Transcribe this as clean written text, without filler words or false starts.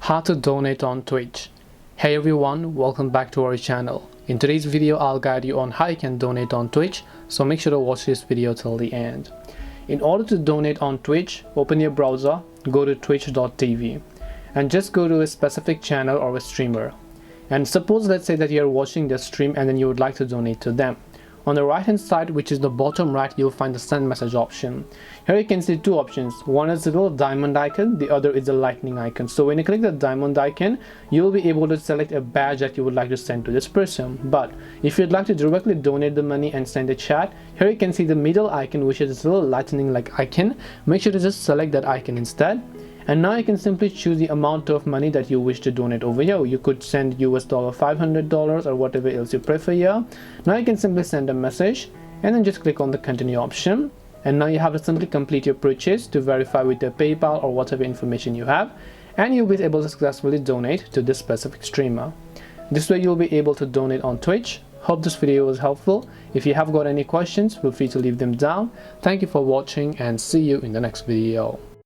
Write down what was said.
How to donate on Twitch. Hey everyone, welcome back to our channel. In today's video I'll guide you on how you can donate on Twitch, so make sure to watch this video till the end. In order to donate on Twitch, open your browser, go to twitch.tv and just go to a specific channel or a streamer. And suppose, let's say that you're watching the stream and then you would like to donate to them. On the right hand side, which is the bottom right, you'll find the send message option. Here you can see two options. One is the little diamond icon, the other is the lightning icon. So when you click the diamond icon, you'll be able to select a badge that you would like to send to this person. But if you'd like to directly donate the money and send a chat, here you can see the middle icon, which is this little lightning like icon. Make sure to just select that icon instead. And now you can simply choose the amount of money that you wish to donate over here. You could send US $500 or whatever else you prefer here. Now you can simply send a message and then just click on the continue option. And now you have to simply complete your purchase to verify with your PayPal or whatever information you have. And you'll be able to successfully donate to this specific streamer. This way you'll be able to donate on Twitch. Hope this video was helpful. If you have got any questions, feel free to leave them down. Thank you for watching and see you in the next video.